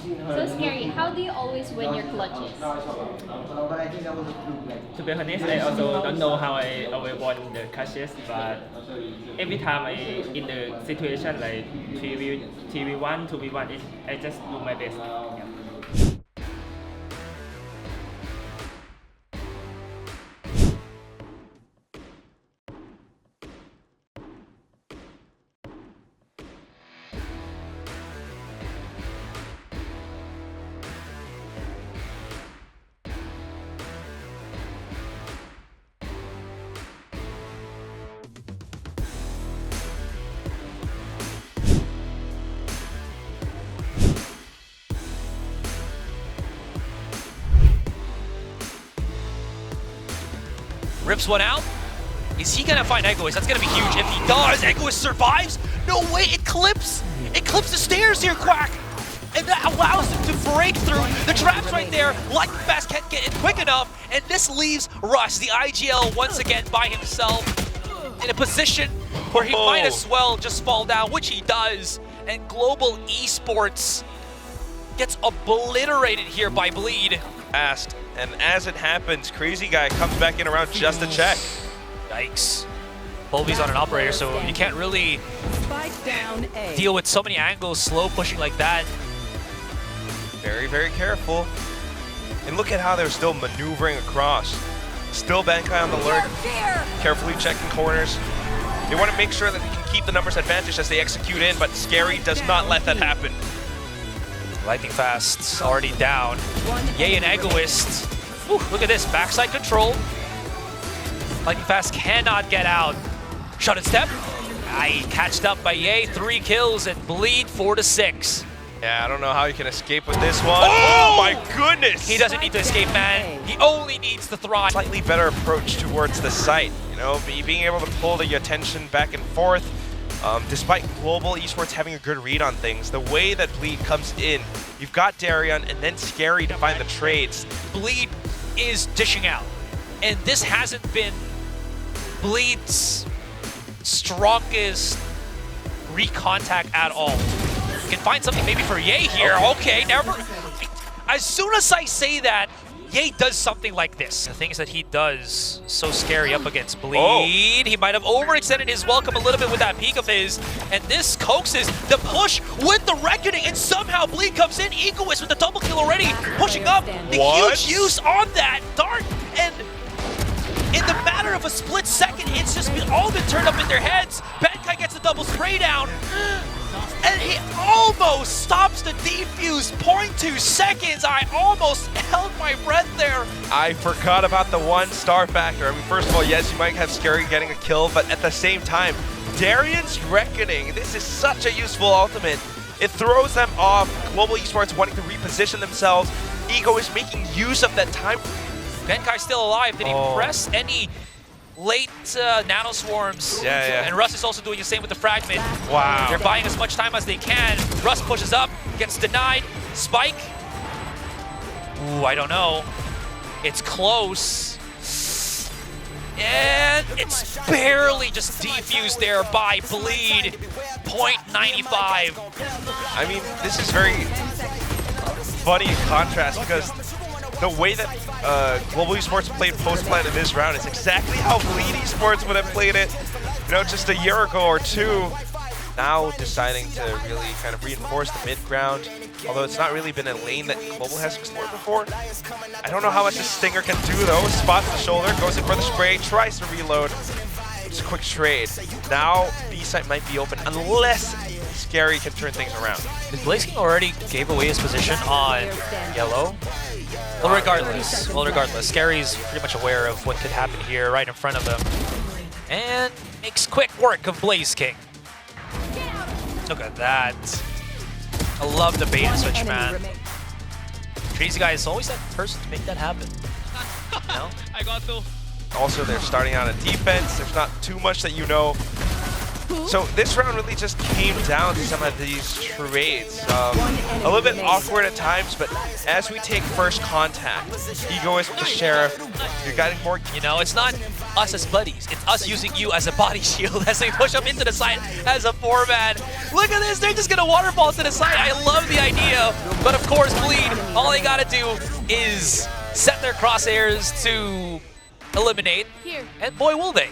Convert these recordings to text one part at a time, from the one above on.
So Scary, how do you always win your clutches? To be honest, I also don't know how I always won the catches, but every time I in the situation like 3v1, 2v1, I just do my best. Yeah. Rips one out. Is he gonna find Egist? That's gonna be huge. If he does, Egist survives. No way, it clips the stairs here, Quack. And that allows him to break through. The trap's right there. Lightning Fast can't get it quick enough. And this leaves Russ, the IGL, once again by himself in a position where he might as well just fall down, which he does. And Global Esports gets obliterated here by Bleed. And as it happens, Crazy Guy comes back in around just to check. Yikes. Bulby's on an operator, so you can't really deal with so many angles, slow pushing like that. Very, very careful. And look at how they're still maneuvering across. Still Bankai on the alert, carefully checking corners. They want to make sure that they can keep the numbers advantage as they execute in, but Scary does not let that happen. Lightning Fast already down. Ye and Egist. Look at this, backside control. Lightning Fast cannot get out. Shot and step. Catched up by Ye, 3 kills, and Bleed 4-6. Yeah, I don't know how you can escape with this one. Oh my goodness! He doesn't need to escape, man. He only needs to thrive. Slightly better approach towards the site, you know, being able to pull the attention back and forth. Despite Global Esports having a good read on things, the way that Bleed comes in, you've got Darion and then Scary to find the trades. Bleed is dishing out, and this hasn't been Bleed's strongest recontact at all. You can find something maybe for Ye here. Okay, never. As soon as I say that, Ye does something like this. The things that he does, so scary up against Bleed. He might have overextended his welcome a little bit with that peek of his, and this coaxes the push with the Reckoning, and somehow Bleed comes in. Egist with the double kill already, pushing up. The huge use on that dart, and in the matter of a split second, it's just all been turned up in their heads. Bankai gets the double spray down, and he almost stops the defuse. 0.2 seconds. I almost held my breath there. I forgot about the 1 star factor. I mean, first of all, yes, you might have Scary getting a kill, but at the same time, Darion's Reckoning, this is such a useful ultimate. It throws them off. Global Esports wanting to reposition themselves. Ego is making use of that time. Bankai's still alive. Did he press any late nano swarms? Yeah. And Russ is also doing the same with the fragment. Wow. They're buying as much time as they can. Russ pushes up, gets denied. Spike. Ooh, I don't know. It's close. And it's barely just defused there by Bleed. 0.95. I mean, this is very funny in contrast because the way that Global Esports played post-plant in this round is exactly how Bleed Esports would have played it, you know, just a year ago or two. Now deciding to really kind of reinforce the mid-ground, although it's not really been a lane that Global has explored before. I don't know how much this Stinger can do though. Spots the shoulder, goes in for the spray, tries to reload. Just a quick trade. Now B-site might be open unless Scary can turn things around. Blaze King already gave away his position on yellow. Well, regardless, Scary's pretty much aware of what could happen here right in front of him. And makes quick work of Blaze King. Look at that. I love the bait and switch, man. Crazy Guy is always that person to make that happen. No? I got to. Also, they're starting out on defense. There's not too much that you know. So this round really just came down to some of these trades. A little bit awkward at times, but as we take first contact, Egist with the Sheriff, you're getting more. You know, it's not us as buddies. It's us using you as a body shield as they push up into the side as a 4-man. Look at this. They're just going to waterfall to the side. I love the idea. But of course, Bleed, all they got to do is set their crosshairs to eliminate. And boy, will they.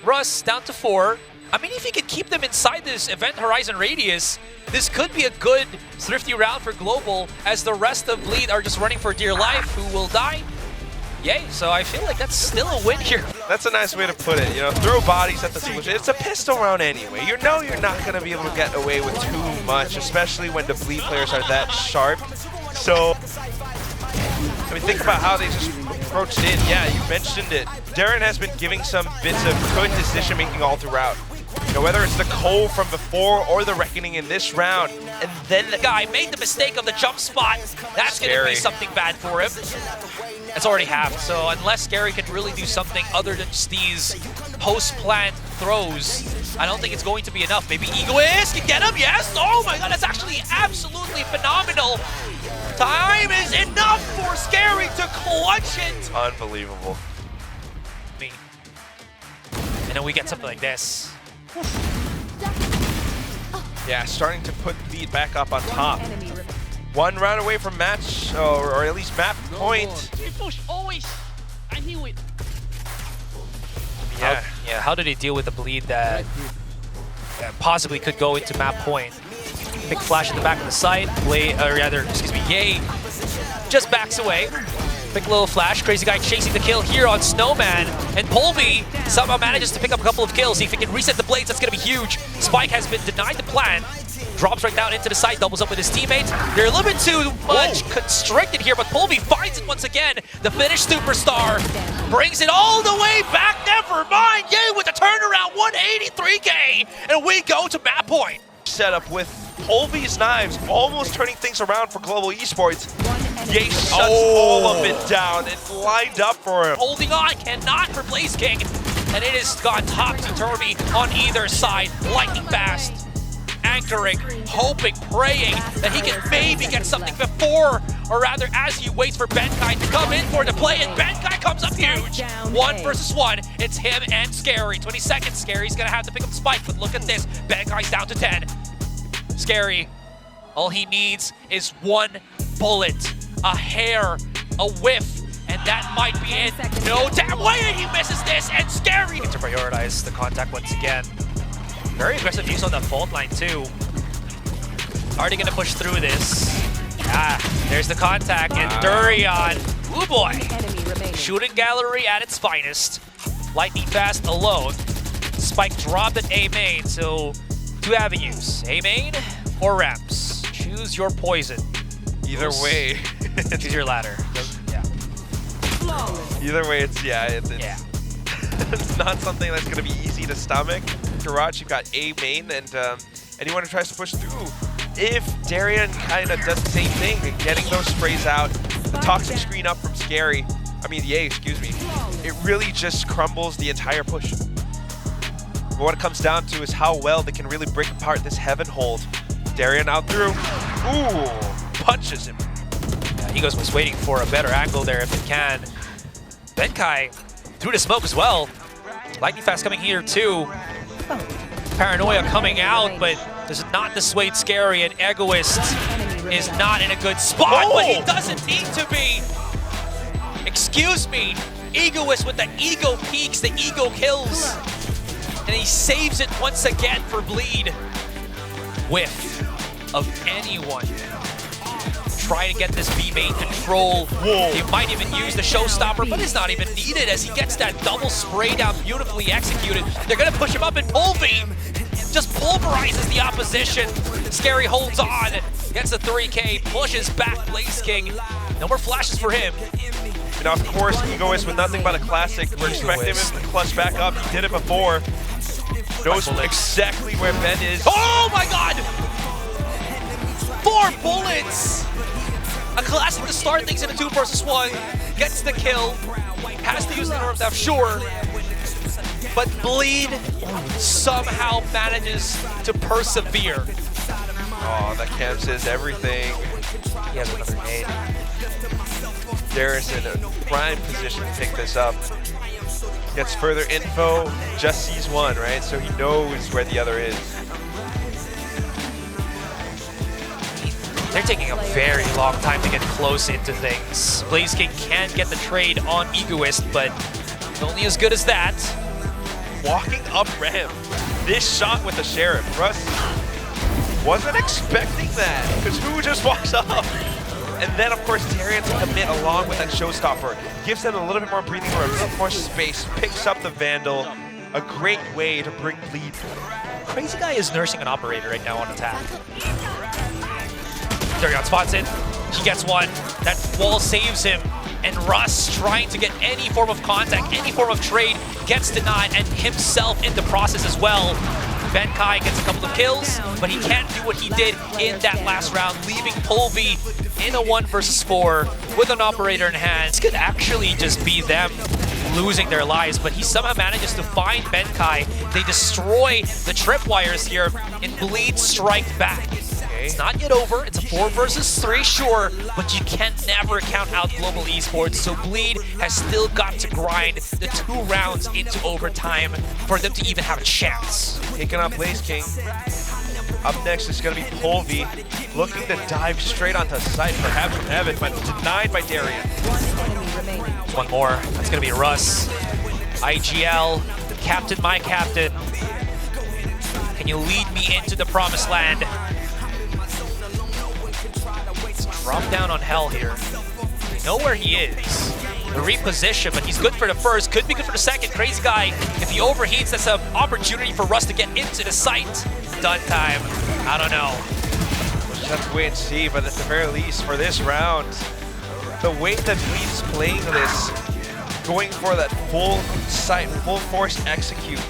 Russ down to 4. I mean, if you can keep them inside this event horizon radius, this could be a good thrifty round for Global, as the rest of Bleed are just running for dear life. Who will die? Yay, so I feel like that's still a win here. That's a nice way to put it, you know, throw bodies at the solution. It's a pistol round anyway. You know you're not going to be able to get away with too much, especially when the Bleed players are that sharp. So, I mean, think about how they just approached in. Yeah, you mentioned it. Darren has been giving some bits of good decision making all throughout. You know, whether it's the Cole from before or the Reckoning in this round, and then the guy made the mistake of the jump spot. That's going to be something bad for him. It's already happened, so unless Gary can really do something other than just these post-plant throws, I don't think it's going to be enough. Maybe Egist can get him, yes! Oh my god, that's actually absolutely phenomenal! Time is enough for Scary to clutch it! Unbelievable. And then we get something like this. Yeah, starting to put the lead back up on top. One round away from match, or at least map point. I knew it. Yeah. How do they deal with the Bleed that possibly could go into map point? Big flash in the back of the site. Yay just backs away. Big little flash. Crazy guy chasing the kill here on Snowman. And Polby somehow manages to pick up a couple of kills. If he can reset the blades, that's going to be huge. Spike has been denied the plan. Drops right down into the site, doubles up with his teammates. They're a little bit too much constricted here, but Polby finds it once again. The Finnish superstar brings it all the way back. Never mind. Yay with the turnaround, 183K. And we go to map point. Setup with Polby's knives almost turning things around for Global Esports. Yay shuts all of it down. It lined up for him. Holding on, cannot for Blaze King. And it has gone topsy-turvy on either side. Lightning fast. Anchoring, hoping, praying that he can maybe get something before, or rather as he waits for Benkai to come in for the play, and Benkai comes up huge. 1 versus 1, it's him and Scary. 20 seconds, Scary's gonna have to pick up Spike, but look at this, Benkai's down to 10. Scary, all he needs is 1 bullet, a hair, a whiff, and that might be it. No damn way he misses this, and Scary to prioritize the contact once again. Very aggressive use on the fault line too. Already gonna push through this. There's the contact, and Durian. Ooh boy. Shooting gallery at its finest. Lightning fast alone. Spike dropped at A main, so 2 avenues. A main or ramps. Choose your poison. Either way. Choose your ladder. Yeah. Either way, it's it's not something that's gonna be easy to stomach. Garage, you've got A main, and anyone who tries to push through, if Darian kind of does the same thing, getting those sprays out, the toxic screen up from Scary, excuse me, it really just crumbles the entire push. But what it comes down to is how well they can really break apart this heaven hold. Darian out through, punches him. Yeah, Egos was waiting for a better angle there if it can. Benkai through the smoke as well. Lightning fast coming here too. Paranoia coming out, but does not dissuade Scary, and Egist is not in a good spot, but he doesn't need to be. Excuse me, Egoist with the ego peaks, the ego kills, and he saves it once again for Bleed. Whiff of anyone trying to get this B main control. He might even use the showstopper, but it's not even needed as he gets that double spray down beautifully executed. They're gonna push him up, and Polby just pulverizes the opposition. Scary holds on, gets the 3K, pushes back Blaze King. No more flashes for him. And of course, Egist with nothing but a classic. We're expecting him to clutch back up. He did it before. Knows exactly where Ben is. Oh my god! 4 bullets! A classic to start things in a 2 versus 1. Gets the kill. Has to use the North F, sure. but Bleed somehow manages to persevere. Oh, that cam says everything. He has another nade. Darius in a prime position to pick this up. Gets further info, just sees one, right? So he knows where the other is. They're taking a very long time to get close into things. Blaze King can get the trade on Egist, but only as good as that. Walking up ramp, this shot with the Sheriff. Russ wasn't expecting that, because who just walks up? And then, of course, Darian to commit along with that showstopper. Gives them a little bit more breathing room, a little more space, picks up the Vandal. A great way to bring Bleed. Crazy Guy is nursing an operator right now on attack. Darian spots it. He gets one. That wall saves him. And Russ, trying to get any form of contact, any form of trade, gets denied, and himself in the process as well. Benkai gets a couple of kills, but he can't do what he did in that last round, leaving Polvi in a 1 versus 4 with an operator in hand. This could actually just be them losing their lives, but he somehow manages to find Benkai. They destroy the tripwires here, and Bleed strike back. It's not yet over. It's a 4 versus 3, sure, but you can never count out Global Esports, so Bleed has still got to grind the 2 rounds into overtime for them to even have a chance. Taking on Blaze King. Up next is going to be Polvi, looking to dive straight onto site, perhaps from Heaven, but denied by Darian. One more. That's going to be Russ. IGL, captain, my captain. Can you lead me into the promised land? Drop down on Hell here. They know where he is. The reposition, but he's good for the first. Could be good for the second. Crazy Guy, if he overheats, that's an opportunity for Russ to get into the site. Done time. I don't know. We'll just have to wait and see, but at the very least, for this round, the way that Bleed's playing this, going for that full site, full force execute,